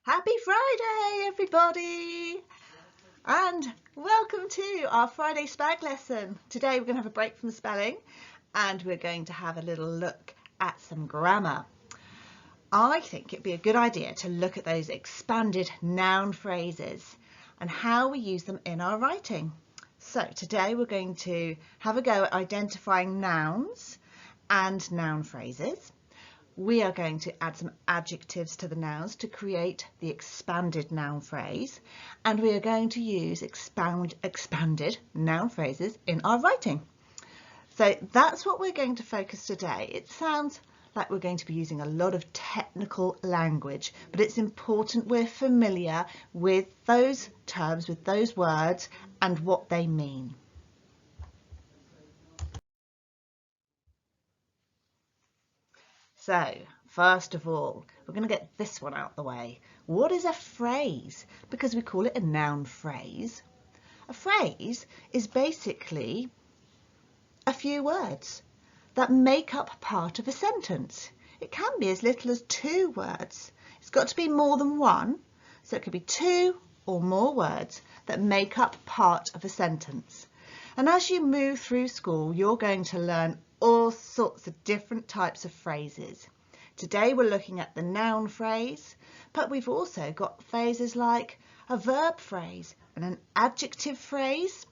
Happy Friday, everybody, and welcome to our Friday Spag lesson. Today we're going to have a break from the spelling and we're going to have a little look at some grammar. I think it'd be a good idea to look at those expanded noun phrases and how we use them in our writing. So today we're going to have a go at identifying nouns and noun phrases. We are going to add some adjectives to the nouns to create the expanded noun phrase, and we are going to use expanded noun phrases in our writing. So that's what we're going to focus today. It sounds like we're going to be using a lot of technical language, but it's important we're familiar with those terms, with those words and what they mean. So, first of all, we're going to get this one out the way. What is a phrase? Because we call it a noun phrase. A phrase is basically a few words that make up part of a sentence. It can be as little as 2 words. It's got to be more than one, so it could be 2 or more words that make up part of a sentence. And as you move through school, you're going to learn all sorts of different types of phrases. Today we're looking at the noun phrase, but we've also got phrases like a verb phrase and an adjective phrase,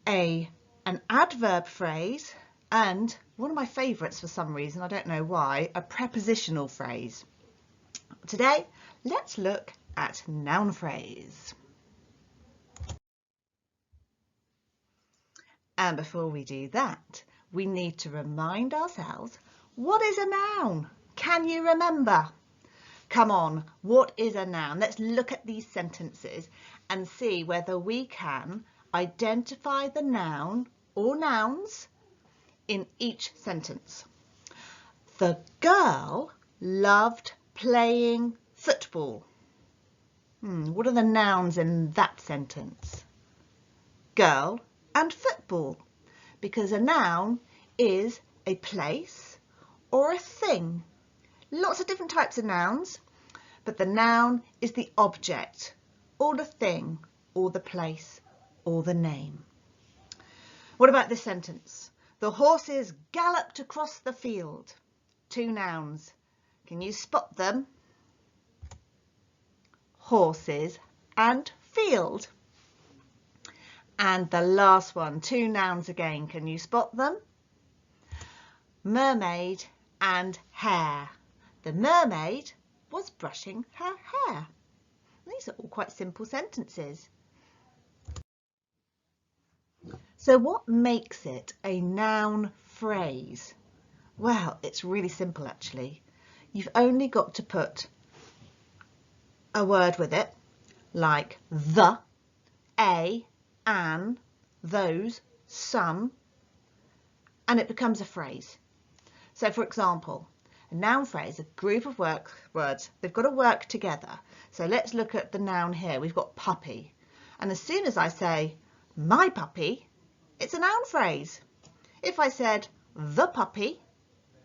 an adverb phrase, and one of my favourites for some reason, I don't know why, a prepositional phrase. Today, let's look at noun phrase. And before we do that, we need to remind ourselves, what is a noun? Can you remember? Come on, what is a noun? Let's look at these sentences and see whether we can identify the noun or nouns in each sentence. The girl loved playing football. What are the nouns in that sentence? Girl and football, because a noun is a place or a thing. Lots of different types of nouns, but the noun is the object or the thing or the place or the name. What about this sentence? The horses galloped across the field. 2 nouns. Can you spot them? Horses and field. And the last one, 2 nouns again. Can you spot them? Mermaid and hair. The mermaid was brushing her hair. These are all quite simple sentences. So what makes it a noun phrase? Well, it's really simple actually. You've only got to put a word with it, like the, a, an, those, some, and it becomes a phrase. So for example, a noun phrase, a group of words, they've got to work together. So let's look at the noun here. We've got puppy. And as soon as I say my puppy, it's a noun phrase. If I said the puppy,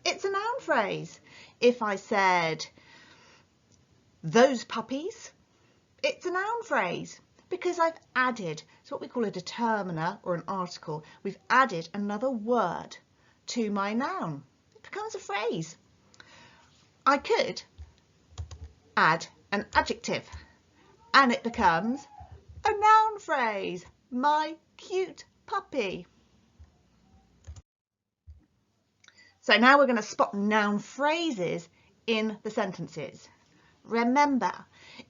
it's a noun phrase. If I said those puppies, it's a noun phrase because I've added, it's what we call a determiner or an article. We've added another word to my noun. It becomes a phrase. I could add an adjective and it becomes a noun phrase. My cute puppy. So now we're going to spot noun phrases in the sentences. Remember,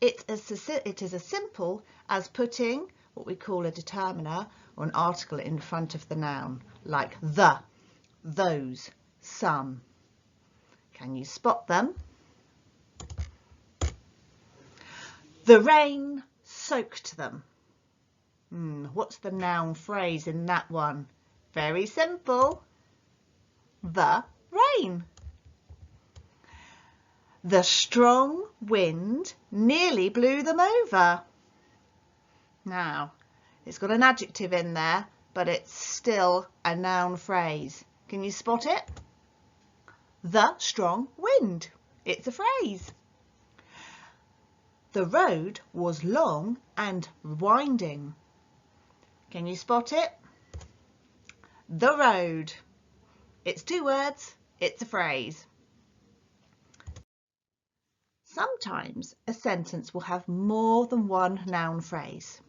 it is as simple as putting what we call a determiner or an article in front of the noun, like the, those, some. Can you spot them? The rain soaked them. What's the noun phrase in that one? Very simple. The rain. The strong wind nearly blew them over. Now, it's got an adjective in there, but it's still a noun phrase. Can you spot it? The strong wind. It's a phrase. The road was long and winding. Can you spot it? The road. It's 2 words, it's a phrase. Sometimes a sentence will have more than one noun phrase.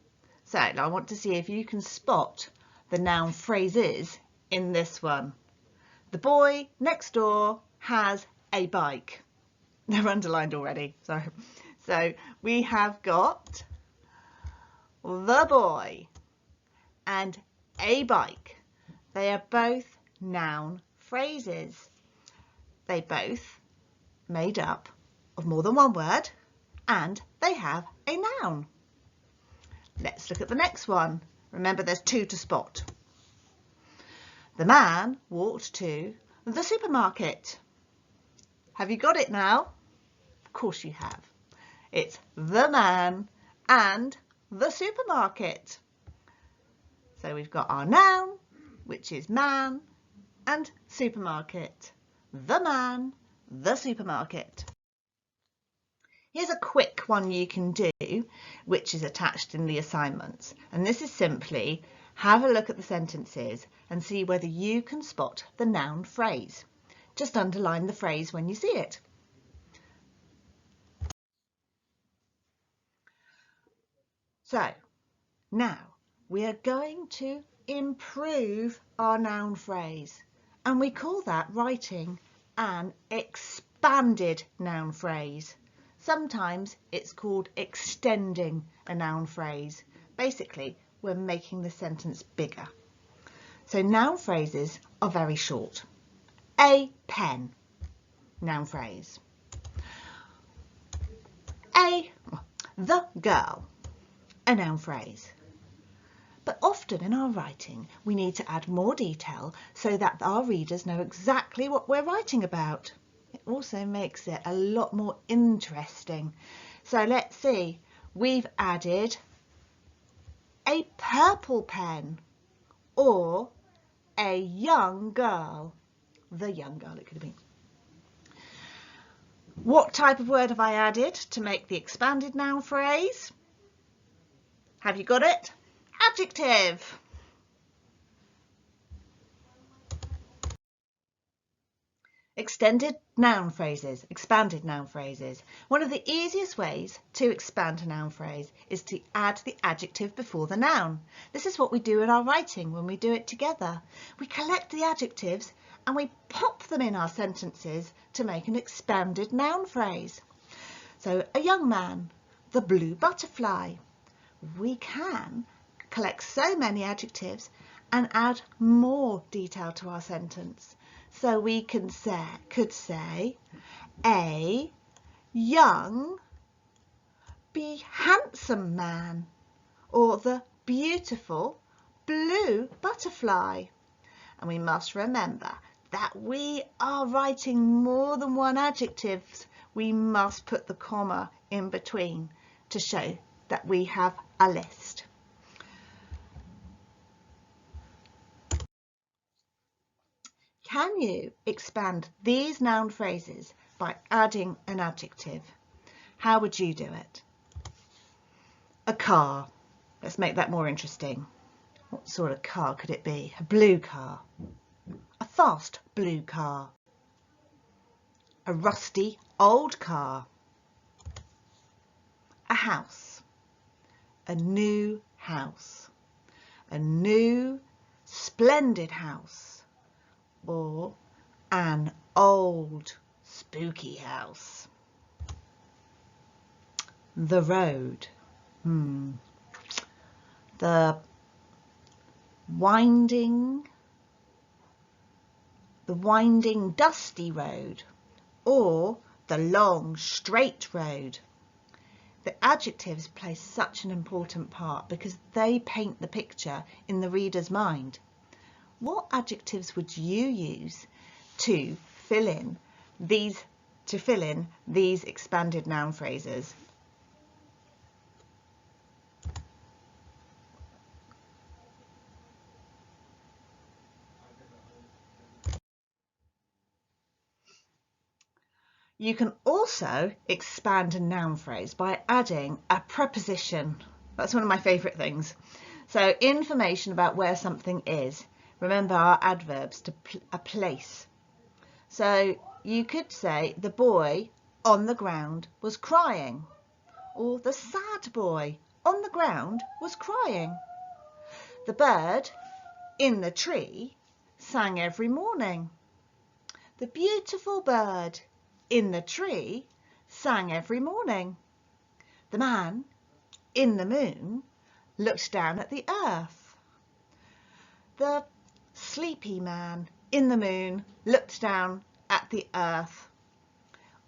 So I want to see if you can spot the noun phrases in this one. The boy next door has a bike. They're underlined already, sorry. So we have got the boy and a bike. They are both noun phrases. They both made up of more than one word and they have a noun. Let's look at the next one. Remember, there's 2 to spot. The man walked to the supermarket. Have you got it now? Of course you have. It's the man and the supermarket. So we've got our noun, which is man, and supermarket. The man, the supermarket. Here's a quick one you can do, which is attached in the assignments. And this is simply have a look at the sentences and see whether you can spot the noun phrase. Just underline the phrase when you see it. So now we are going to improve our noun phrase, and we call that writing an expanded noun phrase. Sometimes it's called extending a noun phrase. Basically, we're making the sentence bigger. So noun phrases are very short. A pen, noun phrase. The girl, a noun phrase. But often in our writing, we need to add more detail so that our readers know exactly what we're writing about. It also makes it a lot more interesting. So let's see, we've added a purple pen or a young girl. The young girl it could have been. What type of word have I added to make the expanded noun phrase? Have you got it? Adjective. Extended noun phrases, expanded noun phrases. One of the easiest ways to expand a noun phrase is to add the adjective before the noun. This is what we do in our writing when we do it together. We collect the adjectives and we pop them in our sentences to make an expanded noun phrase. So a young man, the blue butterfly. We can collect so many adjectives and add more detail to our sentence. So we could say a young, be handsome man, or the beautiful blue butterfly. And we must remember that we are writing more than one adjective. We must put the comma in between to show that we have a list. Can you expand these noun phrases by adding an adjective? How would you do it? A car. Let's make that more interesting. What sort of car could it be? A blue car. A fast blue car. A rusty old car. A house. A new house. A new splendid house. Or an old spooky house. The road. The winding dusty road, or the long straight road. The adjectives play such an important part because they paint the picture in the reader's mind. What adjectives would you use to fill in these expanded noun phrases? You can also expand a noun phrase by adding a preposition. That's one of my favourite things. So information about where something is. Remember our adverbs to a place. So you could say the boy on the ground was crying, or the sad boy on the ground was crying. The bird in the tree sang every morning. The beautiful bird in the tree sang every morning. The man in the moon looked down at the earth. The sleepy man in the moon looked down at the earth.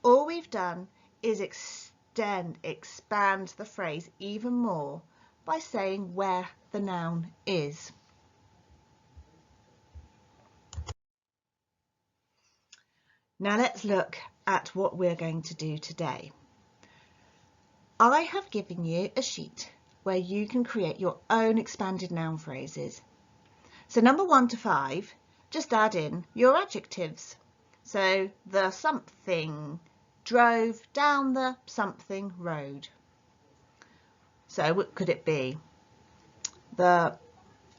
All we've done is expand the phrase even more by saying where the noun is. Now let's look at what we're going to do today. I have given you a sheet where you can create your own expanded noun phrases. So number 1 to 5, just add in your adjectives. So the something drove down the something road. So what could it be? I've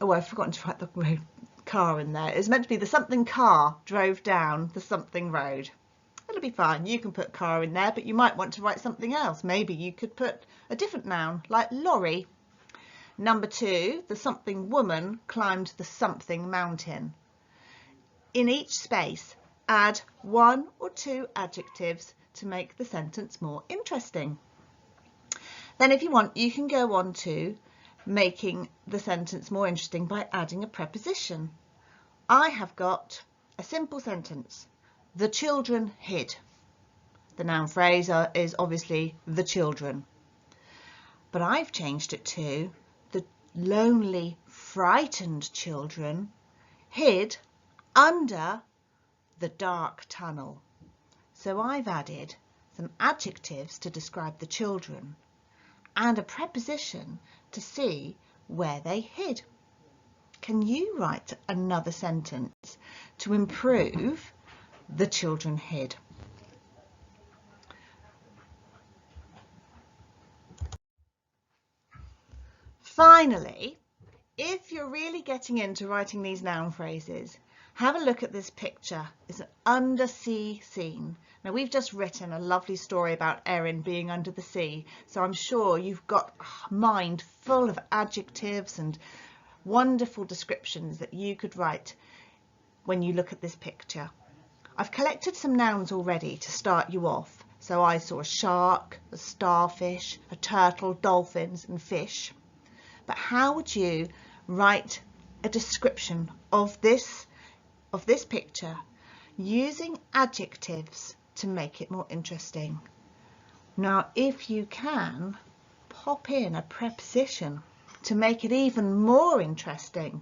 forgotten to write the road car in there. It's meant to be the something car drove down the something road. It'll be fine. You can put car in there, but you might want to write something else. Maybe you could put a different noun like lorry. Number 2, the something woman climbed the something mountain. In each space, add 1 or 2 adjectives to make the sentence more interesting. Then if you want, you can go on to making the sentence more interesting by adding a preposition. I have got a simple sentence. The children hid. The noun phrase is obviously the children. But I've changed it to the lonely, frightened children hid under the dark tunnel. So I've added some adjectives to describe the children and a preposition to see where they hid. Can you write another sentence to improve the children hid? Finally, if you're really getting into writing these noun phrases, have a look at this picture. It's an undersea scene. Now we've just written a lovely story about Erin being under the sea, so I'm sure you've got a mind full of adjectives and wonderful descriptions that you could write when you look at this picture. I've collected some nouns already to start you off. So I saw a shark, a starfish, a turtle, dolphins and fish. But how would you write a description of this picture using adjectives to make it more interesting? Now, if you can, pop in a preposition to make it even more interesting.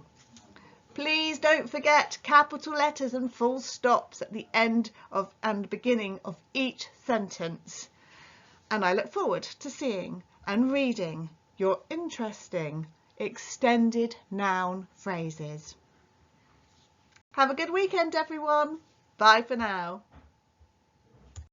Please don't forget capital letters and full stops at the end of and beginning of each sentence. And I look forward to seeing and reading your interesting extended noun phrases. Have a good weekend, everyone. Bye for now.